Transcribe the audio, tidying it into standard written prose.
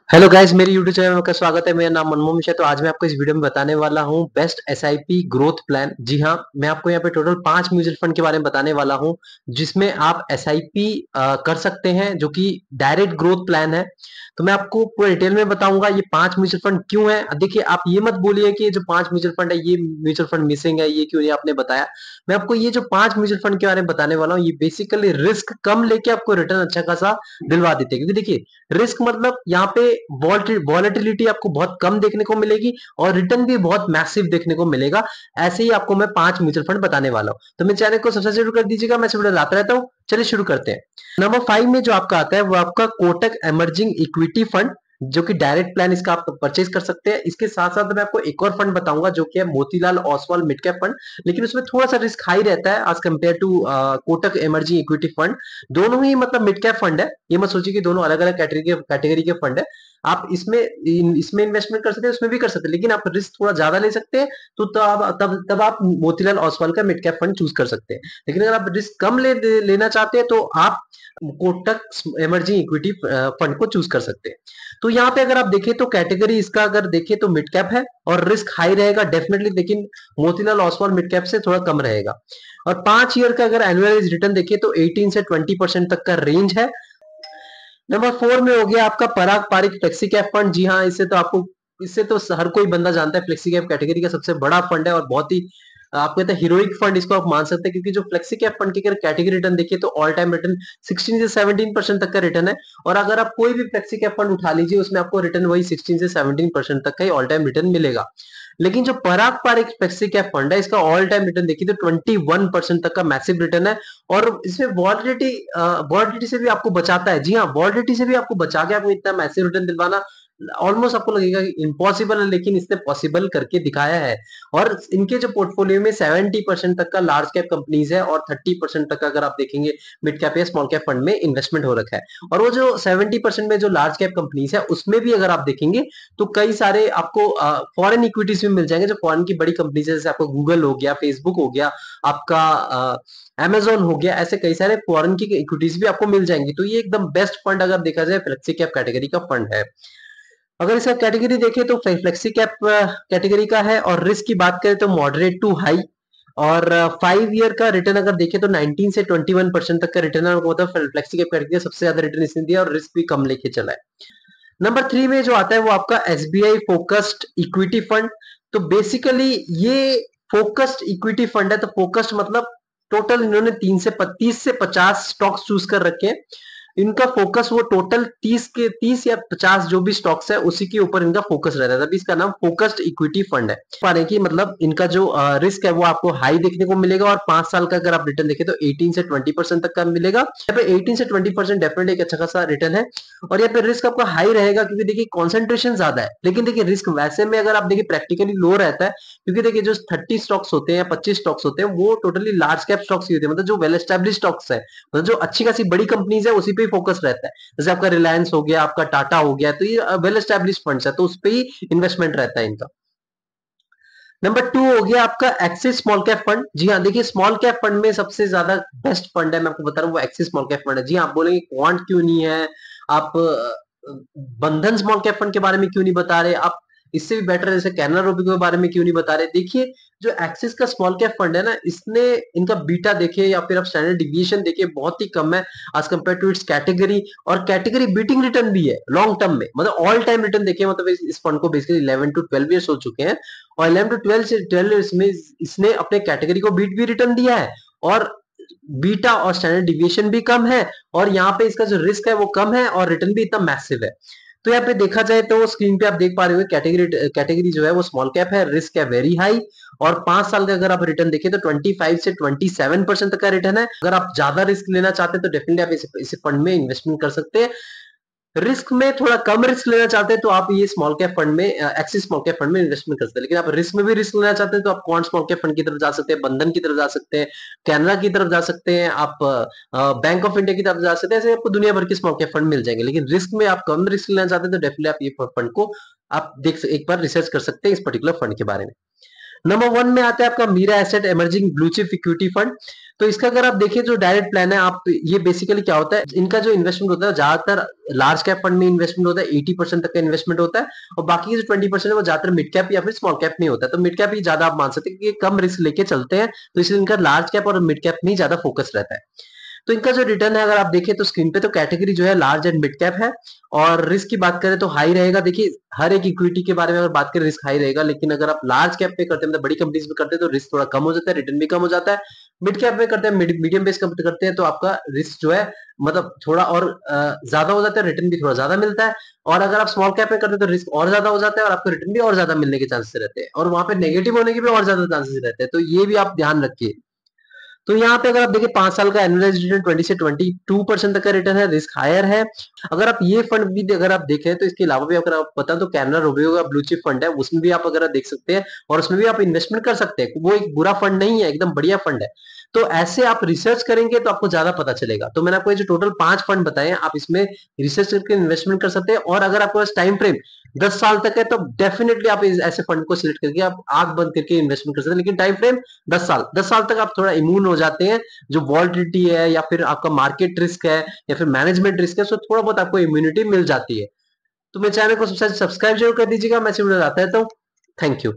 Hello guys, मेरे YouTube channel में आपका स्वागत है। मेरा नाम मनमोहन मिश्रा है। तो आज मैं आपको इस वीडियो में बताने वाला हूं बेस्ट एसआईपी ग्रोथ प्लान। जी हां, मैं आपको यहां पे टोटल 5 म्यूचुअल फंड के बारे में बताने वाला हूं जिसमें आप एसआईपी कर सकते हैं, जो कि डायरेक्ट ग्रोथ प्लान है। तो मैं आपको पूरा डिटेल में बताऊंगा ये 5 म्यूचुअल फंड क्यों है। देखिए, आप ये मत बोलिए कि ये जो 5 म्यूचुअल फंड है ये म्यूचुअल फंड मिसिंग है, ये क्यों नहीं आपने बताया। मैं आपको ये जो 5 म्यूचुअल फंड के बारे में बताने वाला हूं, ये बेसिकली रिस्क कम लेके आपको रिटर्न अच्छा खासा दिलवा देते हैं। क्योंकि देखिए, रिस्क मतलब यहाँ पे वॉलेटिलिटी आपको बहुत कम देखने को मिलेगी और रिटर्न भी बहुत मैसिव देखने को मिलेगा। ऐसे ही आपको मैं 5 म्यूचुअल फंड बताने वाला हूं। तो मेरे चैनल को सब्सक्राइब जरूर कर दीजिएगा, मैं वीडियो लाता रहता हूं। चलिए शुरू करते हैं। नंबर 5 में जो आपका आता है वो आपका कोटक इमर्जिंग इक्विटी फंड, जो कि डायरेक्ट प्लान इसका आप परचेज कर सकते हैं। इसके साथ साथ मैं आपको एक और फंड बताऊंगा जो कि है Motilal Oswal mid cap fund, लेकिन उसमें थोड़ा सा रिस्क हाई रहता है as compare to Kotak emerging equity fund. दोनों ही मतलब मिड कैप फंड है, ये मत सोचिए कि दोनों अलग अलग कैटेगरी के फंड है। आप इसमें इन्वेस्टमेंट कर सकते हैं, उसमें भी कर सकते हैं, लेकिन आप रिस्क थोड़ा ज्यादा ले सकते हैं। तो तब आप मोतीलाल ओसवाल का मिड कैप फंड चूज कर सकते हैं। लेकिन अगर आप रिस्क कम लेना चाहते हैं तो आप कोटक इमर्जिंग इक्विटी फंड को चूज कर सकते हैं। तो यहाँ पे अगर आप देखें तो कैटेगरी इसका अगर देखें तो मिड कैप है और रिस्क हाई रहेगा डेफिनेटली, लेकिन मोतीलाल ओसवाल मिड कैप से थोड़ा कम रहेगा। और 5 ईयर का अगर एनुअलाइज रिटर्न देखें तो 18 से 20% तक का रेंज है। नंबर 4 में हो गया आपका पराग पारिक फ्लेक्सी कैप फंड। जी हाँ, इससे तो हर कोई बंदा जानता है, फ्लेक्सी कैप कैटेगरी का सबसे बड़ा फंड है और बहुत ही आप कहते हैं हीरोइक फंड इसको आप मान सकते हैं। क्योंकि जो फ्लेक्सी कैप फंड की अगर कैटेगरी रिटर्न देखिए तो ऑल टाइम रिटर्न 16 से 17% तक का रिटर्न है। और अगर आप कोई भी फ्लेक्सी कैप फंड उठा लीजिए उसमें आपको रिटर्न वही 16 से 17% तक का ही ऑल टाइम रिटर्न मिलेगा। लेकिन जो पराग पारिक फ्लेक्सी कैप फंड है इसका ऑल टाइम रिटर्न देखिए तो 21% तक का मैसिव रिटर्न है। और इसमें वॉलिडिटी से भी आपको बचाता है। जी हाँ, वॉलिडिटी से भी आपको बचा के आपको इतना मैसिव रिटर्न दिलवाना ऑलमोस्ट आपको लगेगा कि इम्पॉसिबल है, लेकिन इसने पॉसिबल करके दिखाया है। और इनके जो पोर्टफोलियो में 70% तक का लार्ज कैप कंपनीज है और 30% तक का अगर आप देखेंगे मिड कैप या स्मॉल कैप फंड में इन्वेस्टमेंट हो रखा है। और वो जो 70% में जो लार्ज कैप कंपनीज है उसमें भी अगर आप देखेंगे तो कई सारे आपको फॉरेन इक्विटीज भी मिल जाएंगे, जो फॉरेन की बड़ी कंपनीज है, जैसे आपको गूगल हो गया, फेसबुक हो गया, आपका अमेजोन हो गया। ऐसे कई सारे फॉरेन की इक्विटीज भी आपको मिल जाएंगी। तो ये एकदम बेस्ट फंड अगर देखा जाए फ्लेक्सी कैप कैटेगरी का फंड है। अगर इसका कैटेगरी देखें तो फ्लेक्सी कैप कैटेगरी का है और रिस्क की बात करें तो मॉडरेट टू हाई। और 5 ईयर का रिटर्न अगर देखें तो 19 से 21% तक का रिटर्न है। मतलब फ्लेक्सी कैप कैटेगरी सबसे ज्यादा रिटर्न इसने दिया और रिस्क भी कम लेके चला है। नंबर 3 में जो आता है वो आपका एसबीआई फोकस्ड इक्विटी फंड। तो बेसिकली ये फोकस्ड इक्विटी फंड है। तो फोकस्ड मतलब टोटल इन्होंने 30 से 50 स्टॉक्स चूज कर रखे हैं। इनका फोकस वो टोटल 30 या 50 जो भी स्टॉक्स है उसी के ऊपर इनका फोकस रहता है, तभी इसका नाम फोकस्ड इक्विटी फंड है। पाने की मतलब इनका जो रिस्क है वो आपको हाई देखने को मिलेगा और 5 साल का अगर आप रिटर्न देखें तो 18 से 20% तक का मिलेगा। यहाँ पे 18 से 20% डेफिनेटली एक अच्छा खासा रिटर्न है। और यहाँ पे रिस्क आपका हाई रहेगा क्योंकि देखिए कॉन्सेंट्रेशन ज्यादा है। लेकिन देखिए रिस्क वैसे में अगर आप देखिए प्रैक्टिकली लो रहता है, क्योंकि देखिए जो 30 स्टॉक्स होते हैं या 25 स्टॉक्स होते हैं वो टोटली लार्ज कैप स्टॉक्स ही होते हैं, मतलब जो वेल एस्टेब्लिश स्टॉक्स है, मतलब जो अच्छी खासी बड़ी कंपनीज है उसी पे ही फोकस रहता है। जैसे आपका रिलायंस हो गया, आपका टाटा हो गया, तो ये वेल एस्टेब्लिश फंड्स है तो उस पे ही इन्वेस्टमेंट रहता है इनका। नंबर 2 हो गया आपका एक्सिस स्मॉल कैप फंड। जी हाँ, देखिए स्मॉल कैप फंड में सबसे ज्यादा बेस्ट फंड है, मैं आपको बता रहा हूँ, वो एक्सिस स्मॉल कैप फंड है। जी हाँ, आप बोलेंगे क्वांट क्यों नहीं है, आप बंधन स्मॉल कैप फंड के बारे में क्यों नहीं बता रहे, आप इससे भी बेटर जैसे कैनरा रोबी के बारे में क्यों नहीं बता रहे। देखिए जो एक्सिस का स्मॉल कैप फंड है ना, इसने इनका बीटा देखे या फिर आप स्टैंडर्ड डिविएशन देखे बहुत ही कम है as compare to its category. और कैटेगरी बीटिंग रिटर्न भी है लॉन्ग टर्म में, मतलब ऑल टाइम रिटर्न देखे, मतलब इस फंड को बेसिकली 11 टू 12 ईयर्स हो चुके हैं और 11 टू 12 ईयर्स में इसने अपने कैटेगरी को बीट भी रिटर्न दिया है। और बीटा और स्टैंडर्ड डिविएशन भी कम है और यहाँ पे इसका जो रिस्क है वो कम है और रिटर्न भी इतना मैसिव है। तो यहाँ पे देखा जाए तो स्क्रीन पे आप देख पा रहे हो कैटेगरी जो है वो स्मॉल कैप है, रिस्क है वेरी हाई। और 5 साल का अगर आप रिटर्न देखें तो 25 से 27% तक का रिटर्न है। अगर आप ज्यादा रिस्क लेना चाहते हैं तो डेफिनेटली आप इसे फंड में इन्वेस्टमेंट कर सकते हैं। रिस्क में थोड़ा कम रिस्क लेना चाहते हैं तो आप ये स्मॉल कैप फंड में एक्सिस स्मॉल कैप फंड में इन्वेस्टमेंट कर सकते हैं। लेकिन आप रिस्क में भी रिस्क लेना चाहते हैं तो आप क्वांट स्मॉल कैप फंड की तरफ जा सकते हैं, बंधन की तरफ जा सकते हैं, कैनरा की तरफ जा सकते हैं, आप बैंक ऑफ इंडिया की तरफ जा सकते हैं। ऐसे आपको दुनिया भर के स्मॉल कैप फंड मिल जाएंगे। लेकिन रिस्क में आप कम रिस्क लेना चाहते हैं तो डेफिनेटली आप ये फंड को आप एक बार रिसर्च कर सकते हैं इस पर्टिकुलर फंड के बारे में। नंबर 1 में आता है आपका Mirae Asset emerging blue chip equity fund. तो इसका अगर आप देखें जो डायरेक्ट प्लान है, आप ये बेसिकली क्या होता है, इनका जो इन्वेस्टमेंट होता है ज्यादातर लार्ज कैप फंड में इन्वेस्टमेंट होता है, 80% तक का इन्वेस्टमेंट होता है, और बाकी के जो 20% है वो ज्यादातर मिड कैप या फिर स्मॉल कैप में होता है। तो मिड कैप ही ज्यादा आप मान सकते हैं कि ये कम रिस्क लेके चलते हैं, तो इसलिए इनका लार्ज कैप और मिड कैप में ही ज्यादा फोकस रहता है। तो इनका जो रिटर्न है अगर आप देखें तो स्क्रीन पे, तो कैटेगरी जो है लार्ज एंड मिड कैप है, और रिस्क की बात करें तो हाई रहेगा। देखिए हर एक इक्विटी के बारे में अगर बात करें रिस्क हाई रहेगा, लेकिन अगर आप लार्ज कैप पे करते हैं, मतलब बड़ी कंपनीज में करते हैं, तो रिस्क थोड़ा कम हो जाता है, रिटर्न भी कम हो जाता है। मिड कैप में करते हैं, मीडियम बेस करते हैं, तो आपका रिस्क जो है मतलब थोड़ा और ज्यादा हो जाता है, रिटर्न भी थोड़ा ज्यादा मिलता है। और अगर आप स्मॉल कैप में करते हैं तो रिस्क और ज्यादा हो जाता है, और आपको रिटर्न भी और ज्यादा मिलने के चांसेस रहते हैं, और वहां पे नेगेटिव होने के भी और ज्यादा चांसेस रहते हैं। तो ये भी आप ध्यान रखिए। तो यहाँ पे अगर आप देखिए 5 साल का एनुअलाइज्ड रिटर्न 20 से 22% तक का रिटर्न है, रिस्क हायर है। अगर आप ये फंड भी अगर आप देखें तो इसके अलावा भी अगर आप पता तो कैनरा रोबेो का ब्लू चिप फंड है, उसमें भी आप अगर देख सकते हैं, और उसमें भी आप इन्वेस्टमेंट कर सकते हैं। वो एक बुरा फंड नहीं है, एकदम बढ़िया फंड है। तो ऐसे आप रिसर्च करेंगे तो आपको ज्यादा पता चलेगा। तो मैंने आपको ये जो टोटल 5 फंड बताए हैं, आप इसमें रिसर्च करके इन्वेस्टमेंट कर सकते हैं। और अगर आपके पास टाइम फ्रेम 10 साल तक है तो डेफिनेटली आप ऐसे फंड को सिलेक्ट करके आप आंख बंद करके इन्वेस्टमेंट कर सकते हैं। लेकिन टाइम फ्रेम 10 साल तक आप थोड़ा इम्यून हो जाते हैं, जो वॉलिटिलिटी है या फिर आपका मार्केट रिस्क है या फिर मैनेजमेंट रिस्क है, सो थोड़ा बहुत आपको इम्यूनिटी मिल जाती है। तो मेरे चैनल को सब्सक्राइब जरूर कर दीजिएगा। मैं सिर्फ बताता हूँ। Thank you.